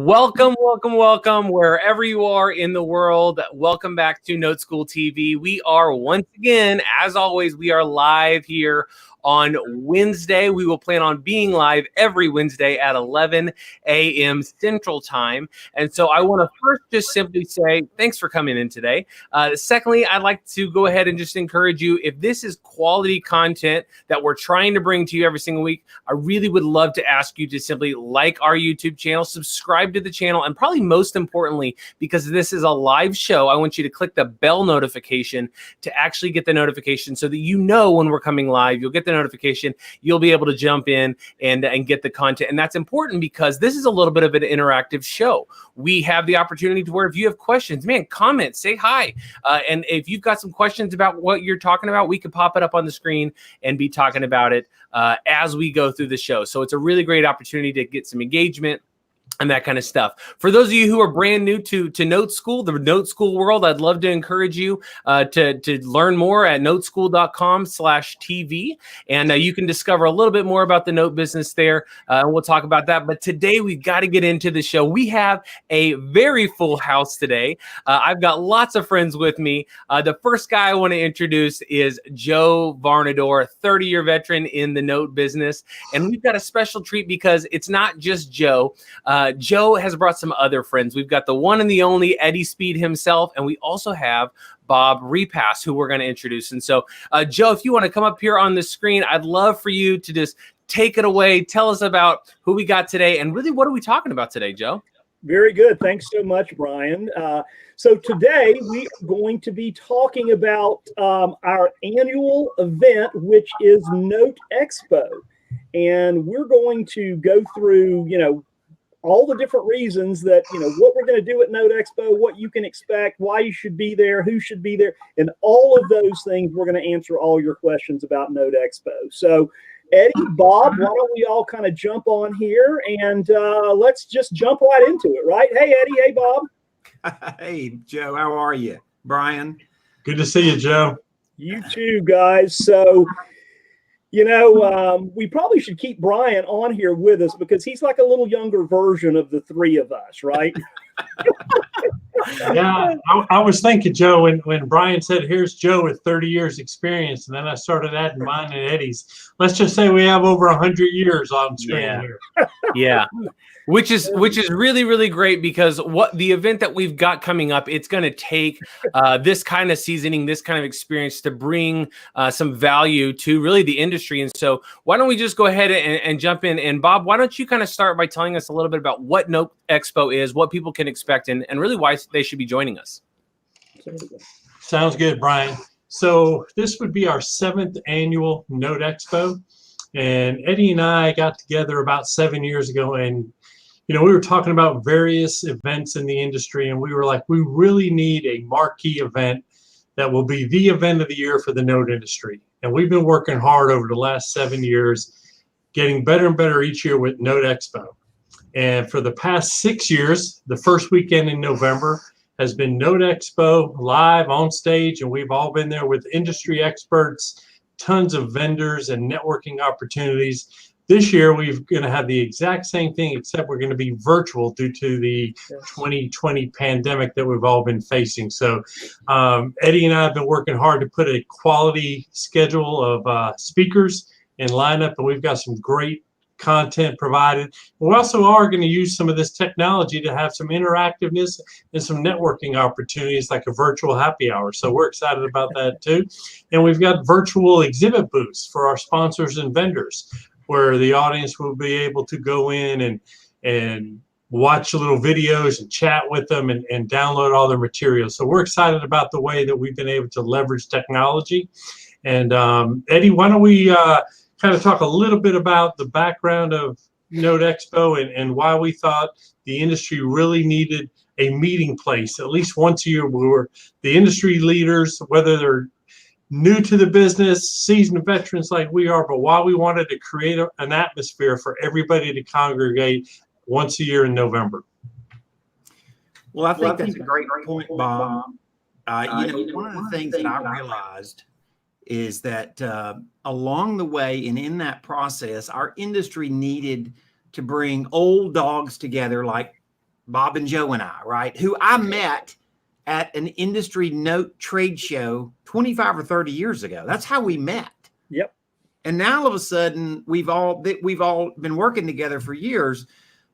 Welcome, welcome, welcome, wherever you are in the world. Welcome back to NoteSchool TV. We are once again, as always, we are live here on Wednesday. We will plan on being live every Wednesday at 11 a.m. Central Time. And so I want to first just simply say thanks for coming in today. Secondly, I'd like to go ahead and just encourage you, if this is quality content that we're trying to bring to you every single week, I really would love to ask you to simply like our YouTube channel, subscribe to the channel, and probably most importantly, because this is a live show, I want you to click the bell notification to actually get the notification so that you know when we're coming live. You'll get the notification, you'll be able to jump in and get the content. And that's important because this is a little bit of an interactive show. We have the opportunity to where if you have questions, man, comment, say hi. And if you've got some questions about what you're talking about, we could pop it up on the screen and be talking about it as we go through the show. So it's a really great opportunity to get some engagement and that kind of stuff. For those of you who are brand new to NoteSchool, the NoteSchool world, I'd love to encourage you to learn more at noteschool.com/TV. And you can discover a little bit more about the note business there. And we'll talk about that. But today we've got to get into the show. We have a very full house today. I've got lots of friends with me. The first guy I want to introduce is Joe Varnador, 30-year veteran in the note business. And we've got a special treat because it's not just Joe. Joe has brought some other friends. We've got the one and the only Eddie Speed himself, and we also have Bob Repass, who we're going to introduce. And so, Joe, if you want to come up here on the screen, I'd love for you to just take it away. Tell us about who we got today, and really, what are we talking about today, Joe? Very good. Thanks so much, Brian. So today we are going to be talking about our annual event, which is NoteExpo. And we're going to go through, all the different reasons that, what we're going to do at NoteExpo, what you can expect, why you should be there, who should be there, and all of those things. We're going to answer all your questions about NoteExpo. So Eddie, Bob, why don't we all kind of jump on here and let's just jump right into it, right? Hey, Eddie. Hey, Bob. Hey, Joe. How are you? Brian? Good to see you, Joe. You too, guys. So, we probably should keep Brian on here with us because he's like a little younger version of the three of us, right? Yeah, I was thinking, Joe, when Brian said, here's Joe with 30 years experience, and then I started adding mine and Eddie's. Let's just say we have over 100 years on screen here. Yeah. Which is really, really great because what the event that we've got coming up, it's going to take this kind of seasoning, this kind of experience to bring some value to really the industry. And so why don't we just go ahead and jump in? And Bob, why don't you kind of start by telling us a little bit about what NoteExpo is, what people can expect, and really why they should be joining us. Sounds good, Brian. So this would be our 7th annual NoteExpo. And Eddie and I got together about 7 years ago, and we were talking about various events in the industry, and we were like, we really need a marquee event that will be the event of the year for the note industry. And we've been working hard over the last 7 years, getting better and better each year with NoteExpo. And for the past 6 years, the first weekend in November has been NoteExpo live on stage, and we've all been there with industry experts, tons of vendors and networking opportunities. This year, we're going to have the exact same thing, except we're going to be virtual due to the 2020 pandemic that we've all been facing. So Eddie and I have been working hard to put a quality schedule of speakers and lineup, and we've got some great content provided. We also are going to use some of this technology to have some interactiveness and some networking opportunities like a virtual happy hour. So we're excited about that too. And we've got virtual exhibit booths for our sponsors and vendors, where the audience will be able to go in and watch little videos and chat with them and download all their materials. So we're excited about the way that we've been able to leverage technology. And Eddie, why don't we kind of talk a little bit about the background of NoteExpo and why we thought the industry really needed a meeting place at least once a year where the industry leaders, whether they're new to the business, seasoned veterans like we are, but why we wanted to create an atmosphere for everybody to congregate once a year in November. Well, I think that's a great point, Bob. One of the things that I realized is that along the way and in that process, our industry needed to bring old dogs together like Bob and Joe and I, right, who I met at an industry note trade show 25 or 30 years ago. That's how we met. Yep. And now all of a sudden we've all been working together for years,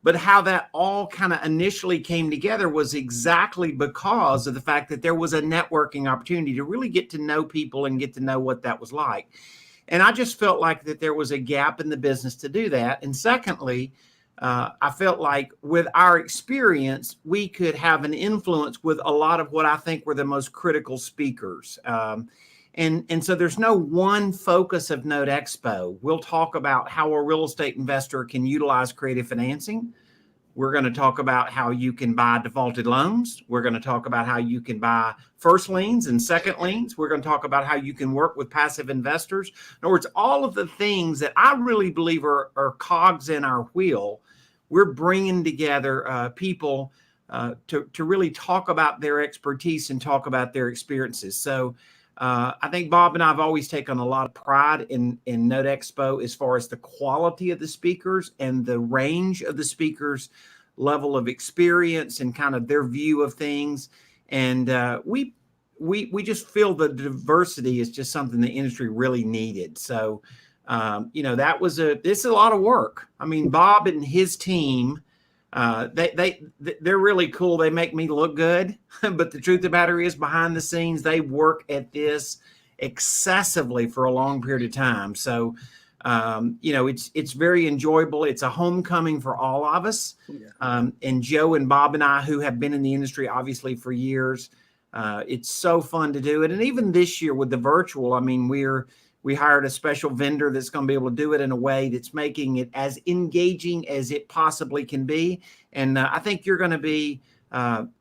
but how that all kind of initially came together was exactly because of the fact that there was a networking opportunity to really get to know people and get to know what that was like. And I just felt like that there was a gap in the business to do that. And secondly, I felt like with our experience, we could have an influence with a lot of what I think were the most critical speakers. And so there's no one focus of NoteExpo. We'll talk about how a real estate investor can utilize creative financing. We're going to talk about how you can buy defaulted loans. We're going to talk about how you can buy first liens and second liens. We're going to talk about how you can work with passive investors. In other words, all of the things that I really believe are cogs in our wheel. We're bringing together people to really talk about their expertise and talk about their experiences. So I think Bob and I have always taken a lot of pride in NoteExpo as far as the quality of the speakers and the range of the speakers' level of experience and kind of their view of things. And we just feel the diversity is just something the industry really needed. So this is a lot of work. I mean, Bob and his team, they're really cool. They make me look good, but the truth of the matter is behind the scenes, they work at this excessively for a long period of time. So, it's very enjoyable. It's a homecoming for all of us. And Joe and Bob and I, who have been in the industry, obviously for years, it's so fun to do it. And even this year with the virtual, I mean, we hired a special vendor that's going to be able to do it in a way that's making it as engaging as it possibly can be. And I think you're going to be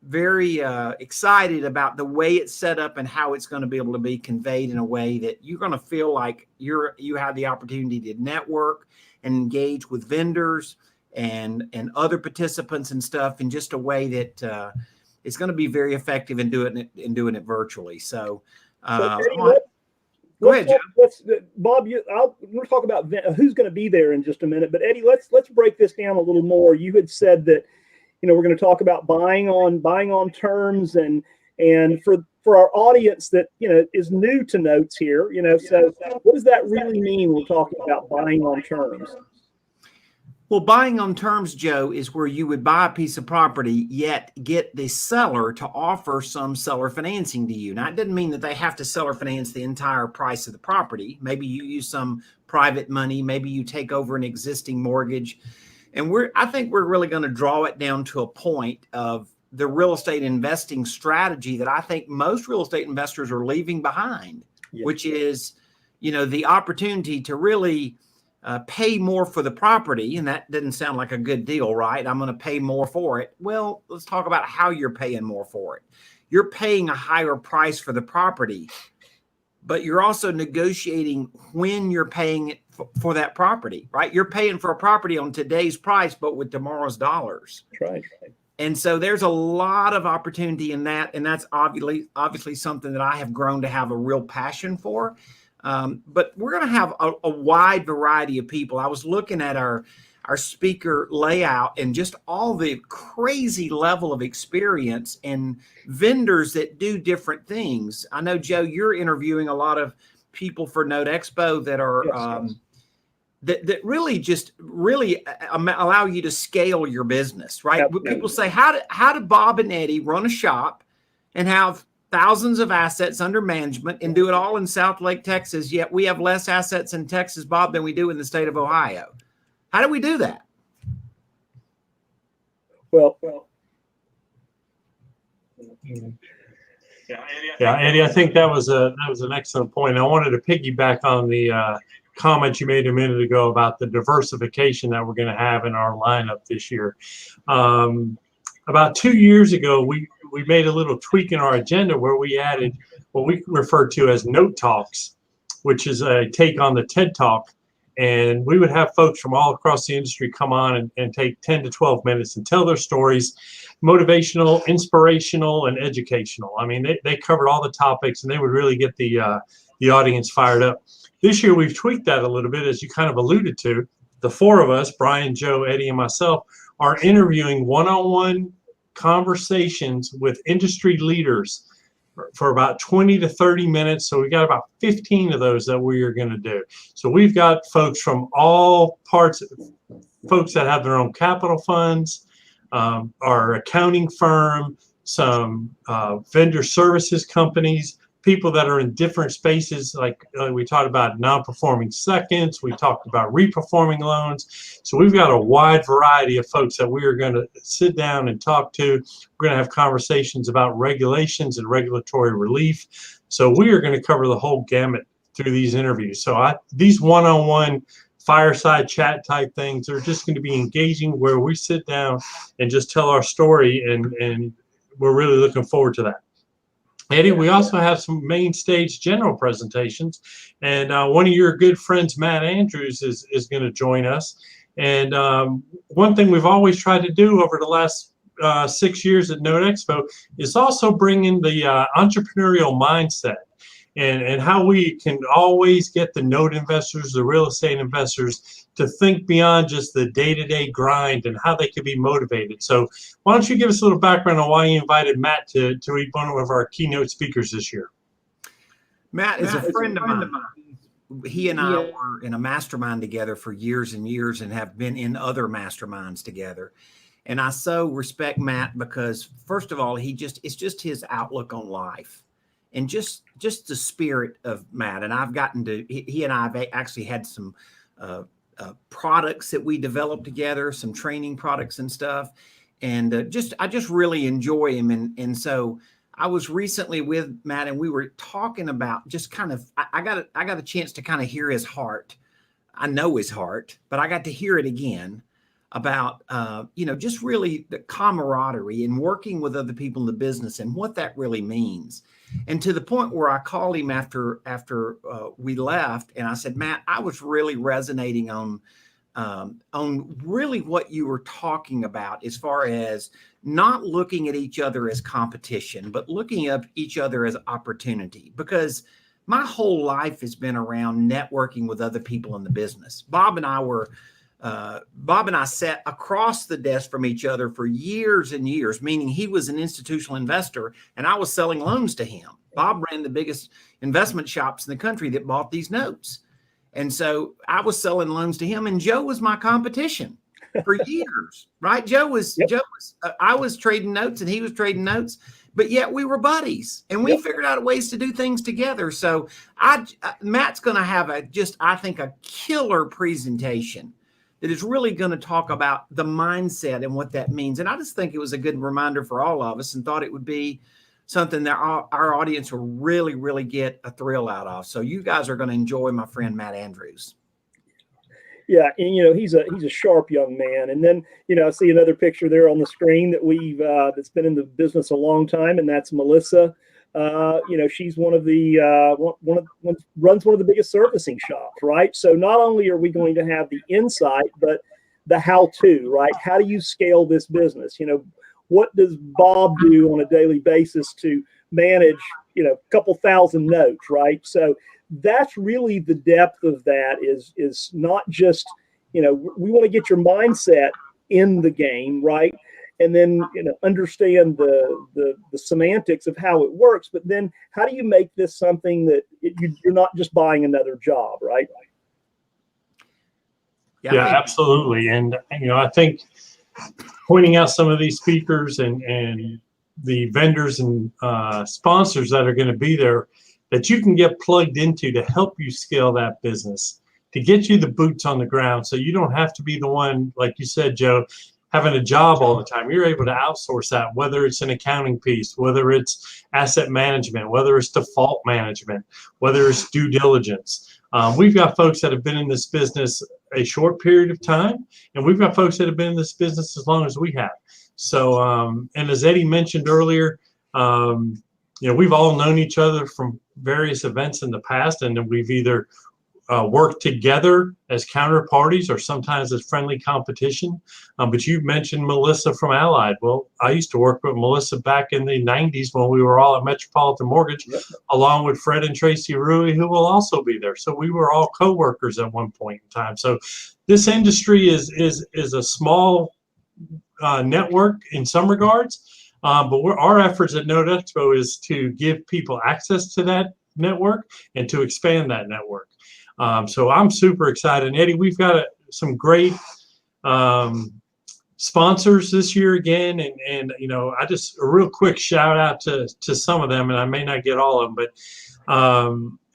very excited about the way it's set up and how it's going to be able to be conveyed in a way that you're going to feel like you have the opportunity to network and engage with vendors and other participants and stuff in just a way that it's going to be very effective in doing it virtually. So, go ahead, Joe. Bob, we'll talk about who's going to be there in just a minute. But Eddie, let's break this down a little more. You had said that, we're going to talk about buying on terms, and for our audience that is new to notes here, so what does that really mean? We're talking about buying on terms. Well, buying on terms, Joe, is where you would buy a piece of property, yet get the seller to offer some seller financing to you. Now, it doesn't mean that they have to seller finance the entire price of the property. Maybe you use some private money. Maybe you take over an existing mortgage. And I think we're really going to draw it down to a point of the real estate investing strategy that I think most real estate investors are leaving behind, which is, the opportunity to really pay more for the property. And that didn't sound like a good deal, right? I'm going to pay more for it. Well, let's talk about how you're paying more for it. You're paying a higher price for the property, but you're also negotiating when you're paying it for that property, right? You're paying for a property on today's price, but with tomorrow's dollars. That's right. And so there's a lot of opportunity in that. And that's obviously something that I have grown to have a real passion for. But we're going to have a wide variety of people. I was looking at our speaker layout and just all the crazy level of experience and vendors that do different things. I know, Joe, you're interviewing a lot of people for NoteExpo that are that really allow you to scale your business, right? Absolutely. People say, how did Bob and Eddie run a shop and have thousands of assets under management and do it all in South Lake, Texas, yet we have less assets in Texas, Bob, than we do in the state of Ohio? How do we do that? Well. Yeah, Eddie, I think that was an excellent point. I wanted to piggyback on the comment you made a minute ago about the diversification that we're going to have in our lineup this year. About 2 years ago, we made a little tweak in our agenda where we added what we refer to as Note Talks, which is a take on the TED Talk. And we would have folks from all across the industry come on and take 10 to 12 minutes and tell their stories, motivational, inspirational, and educational. I mean, they covered all the topics and they would really get the audience fired up. This year, we've tweaked that a little bit, as you kind of alluded to. The four of us, Brian, Joe, Eddie, and myself, are interviewing one-on-one conversations with industry leaders for about 20 to 30 minutes. So we got about 15 of those that we are going to do. So we've got folks from all parts, folks that have their own capital funds, our accounting firm, some vendor services companies, people that are in different spaces, like we talked about non-performing seconds, we talked about reperforming loans. So we've got a wide variety of folks that we are going to sit down and talk to. We're going to have conversations about regulations and regulatory relief. So we are going to cover the whole gamut through these interviews. So these one-on-one fireside chat type things are just going to be engaging, where we sit down and just tell our story, and we're really looking forward to that. Eddie, we also have some main stage general presentations, and one of your good friends, Matt Andrews, is going to join us. And one thing we've always tried to do over the last 6 years at NoteExpo is also bring in the entrepreneurial mindset, and how we can always get the note investors, the real estate investors, to think beyond just the day-to-day grind and how they can be motivated. So why don't you give us a little background on why you invited Matt to be one of our keynote speakers this year? Matt is a friend of mine. He and I were in a mastermind together for years and years, and have been in other masterminds together. And I so respect Matt because, first of all, it's just his outlook on life. And just the spirit of Matt. And I've gotten to, he and I have actually had some products that we developed together, some training products and stuff. And I just really enjoy him. And so I was recently with Matt, and we were talking about just kind of, I got a chance to kind of hear his heart. I know his heart, but I got to hear it again about, just really the camaraderie and working with other people in the business and what that really means. And to the point where I called him after we left, and I said, Matt, I was really resonating on really what you were talking about, as far as not looking at each other as competition, but looking at each other as opportunity. Because my whole life has been around networking with other people in the business. Bob and I sat across the desk from each other for years and years, meaning he was an institutional investor and I was selling loans to him. Bob ran the biggest investment shops in the country that bought these notes. And so I was selling loans to him, and Joe was my competition for years, right? I was trading notes and he was trading notes, but yet we were buddies, and we figured out ways to do things together. So Matt's going to have I think a killer presentation that is really going to talk about the mindset and what that means. And I just think it was a good reminder for all of us, and thought it would be something that our audience will really, really get a thrill out of. So you guys are going to enjoy my friend Matt Andrews. Yeah, and he's a sharp young man. And then I see another picture there on the screen that that's been in the business a long time, and that's Melissa. She's one of the runs one of the biggest servicing shops, right? So not only are we going to have the insight, but the how-to, right? How do you scale this business? What does Bob do on a daily basis to manage, a couple thousand notes, right? So that's really the depth of that is not just, we want to get your mindset in the game, right? And then, understand the semantics of how it works, but then how do you make this something that you're not just buying another job, right? Yeah, absolutely. And, I think pointing out some of these speakers and the vendors and sponsors that are going to be there that you can get plugged into to help you scale that business, to get you the boots on the ground, so you don't have to be the one, like you said, Joe, having a job all the time. You're able to outsource that, whether it's an accounting piece, whether it's asset management, whether it's default management, whether it's due diligence. We've got folks that have been in this business a short period of time, and we've got folks that have been in this business as long as we have. So, and as Eddie mentioned earlier, we've all known each other from various events in the past, and we've either worked together as counterparties or sometimes as friendly competition. But you mentioned Melissa from Allied. Well, I used to work with Melissa back in the 90s when we were all at Metropolitan Mortgage, along with Fred and Tracy Rui, who will also be there. So we were all co-workers at one point in time. So this industry is a small network in some regards, but our efforts at NoteExpo is to give people access to that network and to expand that network. So I'm super excited. And Eddie, we've got some great sponsors this year again, and you know, I just a real quick shout out to some of them, and I may not get all of them, but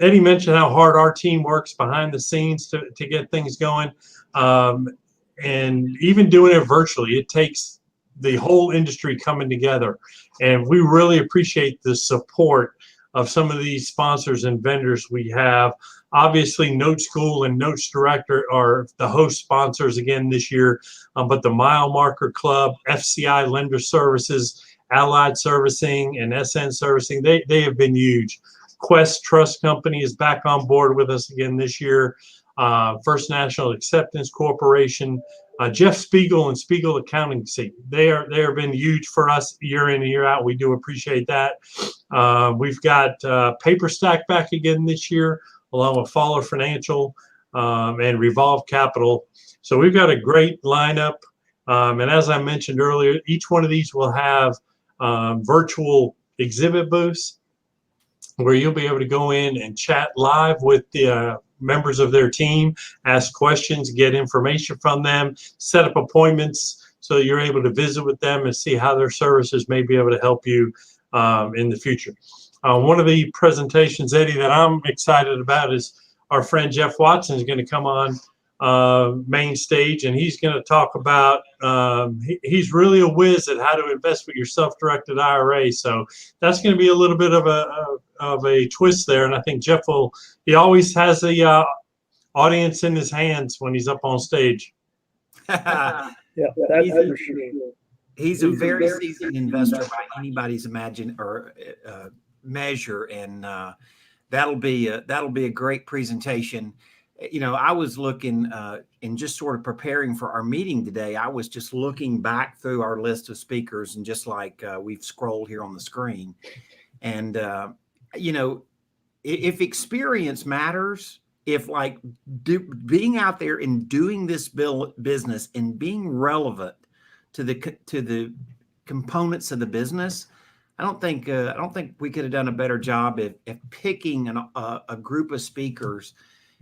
Eddie mentioned how hard our team works behind the scenes to get things going, and even doing it virtually, it takes the whole industry coming together, and we really appreciate the support of some of these sponsors and vendors we have. Obviously, NoteSchool and Notes Director are the host sponsors again this year, but the Mile Marker Club, FCI Lender Services, Allied Servicing, and SN Servicing, they have been huge. Quest Trust Company is back on board with us again this year. First National Acceptance Corporation, Jeff Spiegel and Spiegel Accountancy. They have been huge for us year in and year out. We do appreciate that. We've got Paper Stack back again this year, along with Fowler Financial and Revolve Capital. So we've got a great lineup. And as I mentioned earlier, each one of these will have virtual exhibit booths where you'll be able to go in and chat live with the members of their team, ask questions, get information from them, set up appointments so you're able to visit with them and see how their services may be able to help you in the future. One of the presentations, Eddie, that I'm excited about is our friend Jeff Watson is going to come on main stage, and he's going to talk about, he's really a whiz at how to invest with your self-directed IRA. So that's going to be a little bit of a twist there. And I think Jeff he always has the audience in his hands when he's up on stage. Yeah, that's for sure. He's a very seasoned investor by anybody's measure, and that'll be a great presentation. You know, I was looking and just sort of preparing for our meeting today. I was just looking back through our list of speakers, and just like we've scrolled here on the screen, and you know, if experience matters, if like being out there and doing this business and being relevant to the components of the business, I don't think we could have done a better job at picking a group of speakers.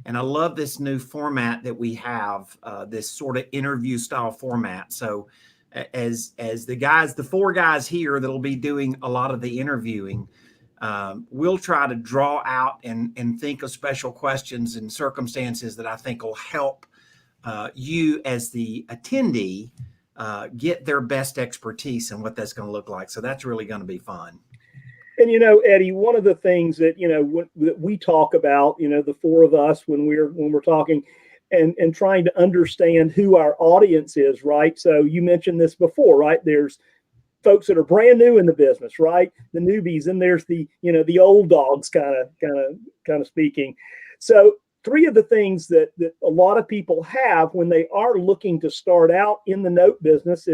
And I love this new format that we have, this sort of interview style format. So as the four guys here that'll be doing a lot of the interviewing, we'll try to draw out and think of special questions and circumstances that I think will help you as the attendee get their best expertise and what that's going to look like. So that's really going to be fun. And, you know, Eddie, one of the things that, you know, that we talk about, you know, the four of us when we're talking and trying to understand who our audience is, right? So you mentioned this before, right? There's folks that are brand new in the business, right? The newbies, and there's the, you know, the old dogs kind of speaking. So three of the things that a lot of people have when they are looking to start out in the note business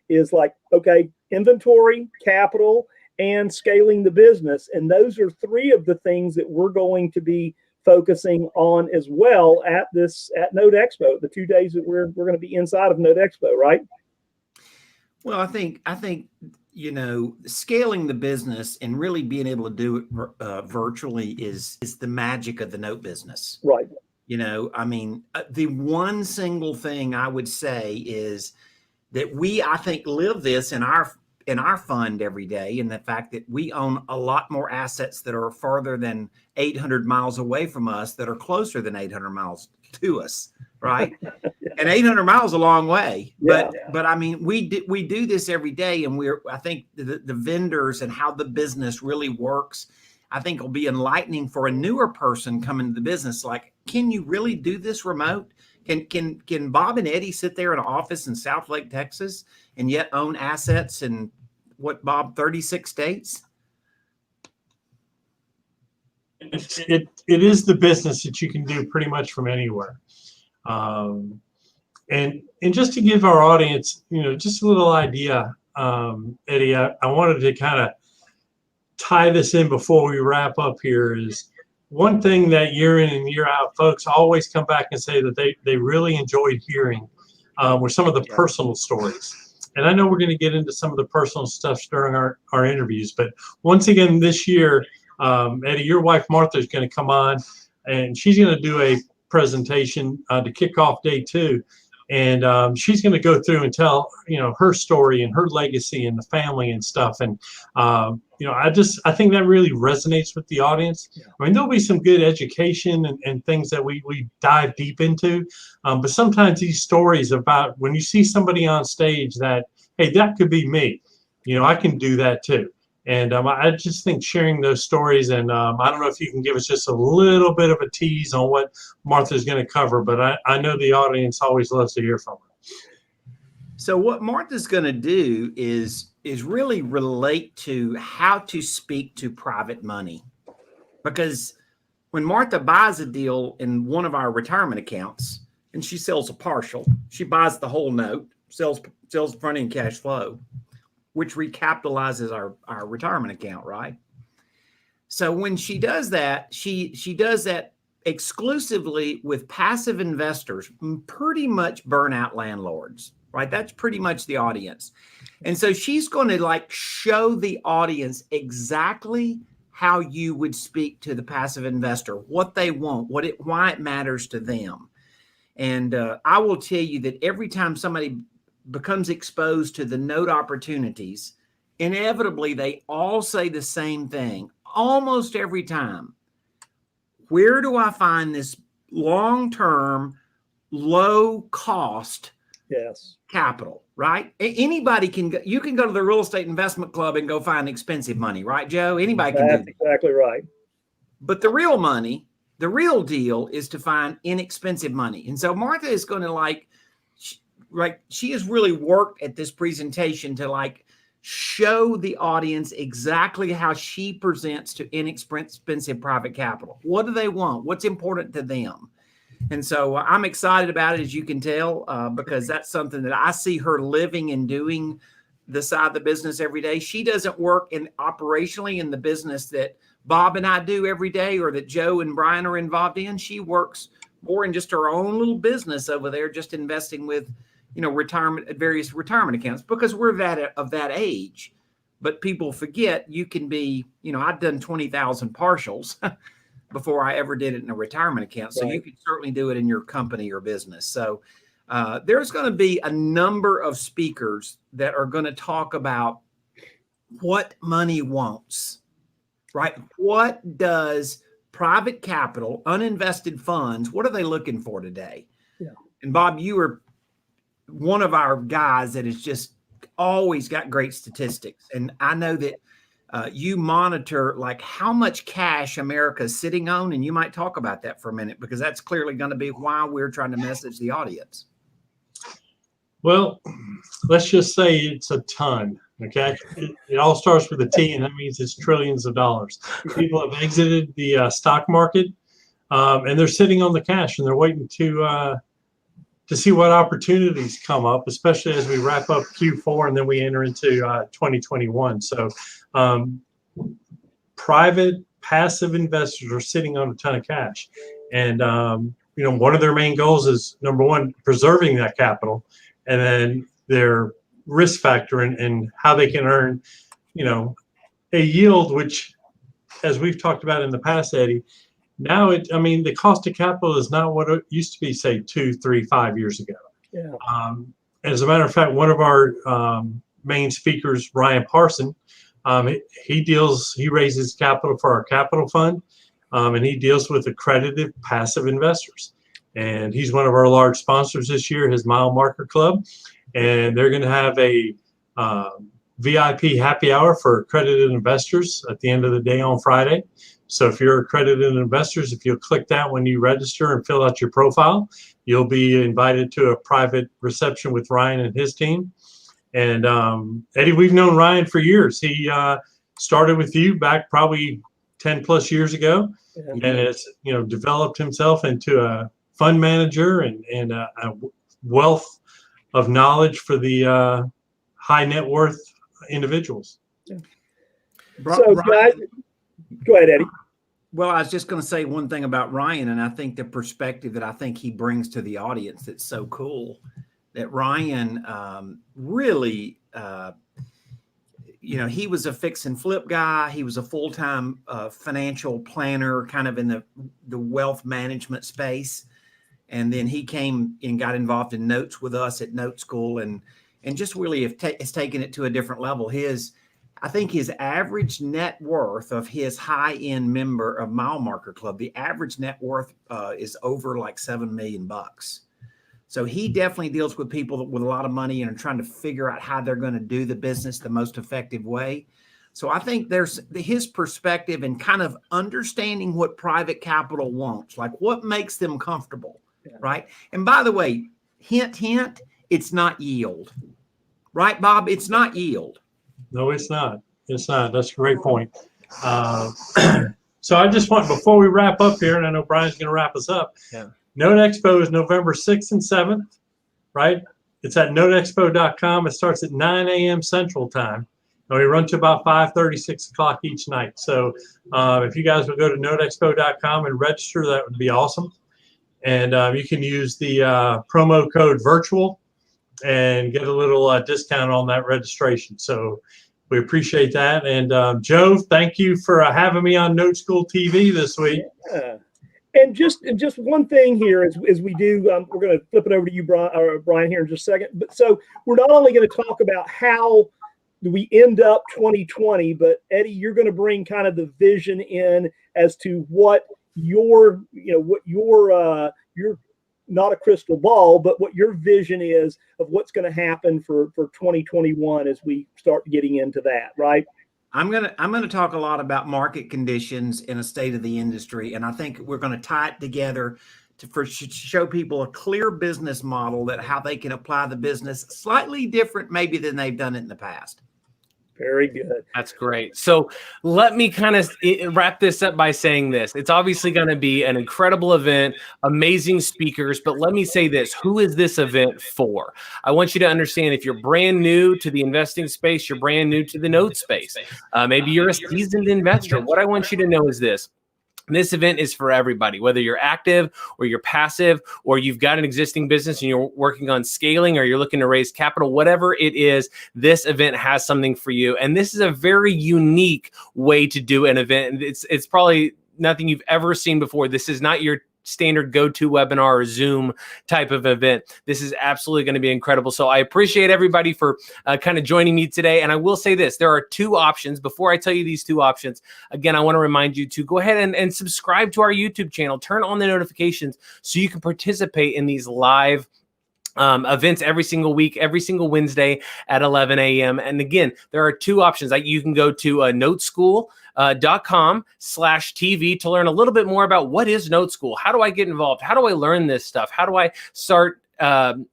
is like, okay, inventory, capital, and scaling the business. And those are three of the things that we're going to be focusing on as well at NoteExpo, the 2 days that we're going to be inside of NoteExpo, right? Well, I think, you know, scaling the business and really being able to do it virtually is the magic of the note business. Right. You know, I mean, the one single thing I would say is that I think, live this in our fund every day, and the fact that we own a lot more assets that are farther than 800 miles away from us that are closer than 800 miles to us, right? And 800 miles is a long way, but I mean, we do this every day, and I think the vendors and how the business really works, I think will be enlightening for a newer person coming to the business. Like, can you really do this remote? Can Bob and Eddie sit there in an office in Southlake, Texas, and yet own assets in what, Bob, 36 states? It is the business that you can do pretty much from anywhere. And just to give our audience, you know, just a little idea, Eddie, I wanted to kind of tie this in before we wrap up here. Is one thing that year in and year out, folks always come back and say that they really enjoyed hearing were some of the personal stories. And I know we're going to get into some of the personal stuff during our interviews, but once again this year, Eddie, your wife Martha is going to come on, and she's going to do a presentation to kick off day 2. And she's going to go through and tell, her story and her legacy and the family and stuff. And, I think that really resonates with the audience. Yeah. I mean, there'll be some good education and things that we dive deep into. But sometimes these stories about when you see somebody on stage that, hey, that could be me, I can do that too. And I just think sharing those stories, and I don't know if you can give us just a little bit of a tease on what Martha's going to cover, but I know the audience always loves to hear from her. So what Martha's going to do is really relate to how to speak to private money. Because when Martha buys a deal in one of our retirement accounts, and she sells a partial, she buys the whole note, sells the front end cash flow, which recapitalizes our retirement account, right? So when she does that, she does that exclusively with passive investors, pretty much burnout landlords, right? That's pretty much the audience. And so she's going to show the audience exactly how you would speak to the passive investor, what they want, why it matters to them. And I will tell you that every time somebody becomes exposed to the note opportunities, inevitably they all say the same thing almost every time. Where do I find this long-term, low-cost capital, right? Anybody can go, you can go to the real estate investment club and go find expensive money, right, Joe? Anybody can do that. That's exactly right. But the real money, the real deal is to find inexpensive money. And so Martha is going to she has really worked at this presentation to show the audience exactly how she presents to inexpensive private capital. What do they want? What's important to them? And so I'm excited about it, as you can tell, because that's something that I see her living and doing the side of the business every day. She doesn't work operationally in the business that Bob and I do every day, or that Joe and Brian are involved in. She works more in just her own little business over there, just investing with various retirement accounts, because we're of that age. But people forget you can be, I've done 20,000 partials before I ever did it in a retirement account. So you can certainly do it in your company or business. So there's going to be a number of speakers that are going to talk about what money wants, right? What does private capital, uninvested funds, what are they looking for today? Yeah. And Bob, you are one of our guys that has just always got great statistics. And I know that you monitor how much cash America is sitting on, and you might talk about that for a minute, because that's clearly going to be why we're trying to message the audience. Well, let's just say it's a ton. Okay. It all starts with a T, and that means it's trillions of dollars. People have exited the stock market, and they're sitting on the cash, and they're waiting to see what opportunities come up, especially as we wrap up Q4 and then we enter into 2021. So private passive investors are sitting on a ton of cash. And, one of their main goals is, number one, preserving that capital, and then their risk factor and how they can earn, a yield, which, as we've talked about in the past, Eddie, now the cost of capital is not what it used to be, say 2, 3, 5 years ago. Yeah. As a matter of fact, one of our main speakers, Ryan Parson, he raises capital for our capital fund, and he deals with accredited passive investors. And he's one of our large sponsors this year, his Mile Marker Club, and they're going to have a VIP happy hour for accredited investors at the end of the day on Friday. So if you're accredited investors, if you'll click that when you register and fill out your profile, you'll be invited to a private reception with Ryan and his team. And Eddie, we've known Ryan for years. He started with you back probably 10 plus years ago, and has developed himself into a fund manager and a wealth of knowledge for the high net worth individuals. Yeah. So guys, go ahead, Eddie. Well, I was just going to say one thing about Ryan, and I think the perspective that I think he brings to the audience that's so cool Ryan really, he was a fix and flip guy. He was a full-time financial planner, kind of in the wealth management space. And then he came and got involved in notes with us at NoteSchool, and just really has taken it to a different level. I think his average net worth of his high-end member of Mile Marker Club, the average net worth is over like $7 million. So he definitely deals with people with a lot of money and are trying to figure out how they're going to do the business the most effective way. So I think there's his perspective and kind of understanding what private capital wants, like what makes them comfortable, right? And by the way, hint, hint, it's not yield, right, Bob? It's not yield. No, it's not. It's not. That's a great point. So I just want, before we wrap up here, and I know Brian's going to wrap us up. Yeah. NoteExpo is November 6th and 7th, right? It's at NoteExpo.com. It starts at 9 a.m. Central Time. And we run to about 5:30, 6 o'clock each night. So if you guys would go to NoteExpo.com and register, that would be awesome. And you can use the promo code VIRTUAL and get a little discount on that registration. So we appreciate that. And Joe, thank you for having me on NoteSchool TV this week. Yeah. And just one thing here as we do, we're going to flip it over to you, Brian, here in just a second. But so we're not only going to talk about how we end up 2020, but Eddie, you're going to bring kind of the vision in as to what your not a crystal ball, but what your vision is of what's going to happen for 2021 as we start getting into that, right? I'm gonna talk a lot about market conditions in a state of the industry, and I think we're going to tie it together to show people a clear business model that how they can apply the business slightly different maybe than they've done it in the past. Very good. That's great. So let me kind of wrap this up by saying this. It's obviously going to be an incredible event, amazing speakers, but let me say this. Who is this event for? I want you to understand if you're brand new to the investing space, you're brand new to the note space. Maybe you're a seasoned investor. What I want you to know is this. This event is for everybody, whether you're active or you're passive, or you've got an existing business and you're working on scaling, or you're looking to raise capital, whatever it is, this event has something for you. And this is a very unique way to do an event. It's probably nothing you've ever seen before. This is not your standard go-to webinar or Zoom type of event. This is absolutely going to be incredible. So I appreciate everybody for kind of joining me today. And I will say this, there are two options. Before I tell you these two options, again, I want to remind you to go ahead and subscribe to our YouTube channel, turn on the notifications so you can participate in these live events every single week, every single Wednesday at 11 a.m. And again, there are two options. You can go to NoteSchool.com/TV to learn a little bit more about what is NoteSchool. How do I get involved? How do I learn this stuff? How do I start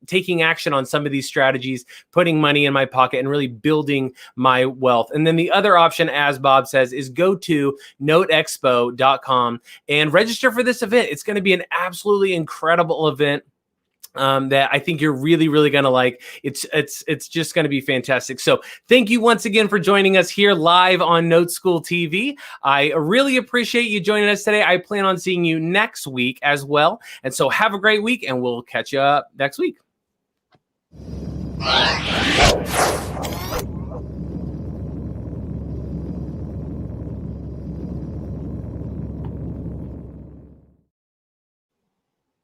taking action on some of these strategies, putting money in my pocket and really building my wealth? And then the other option, as Bob says, is go to NoteExpo.com and register for this event. It's going to be an absolutely incredible event that I think you're really, really going to like. It's just going to be fantastic. So thank you once again for joining us here live on NoteSchool TV. I really appreciate you joining us today. I plan on seeing you next week as well. And so have a great week, and we'll catch you up next week.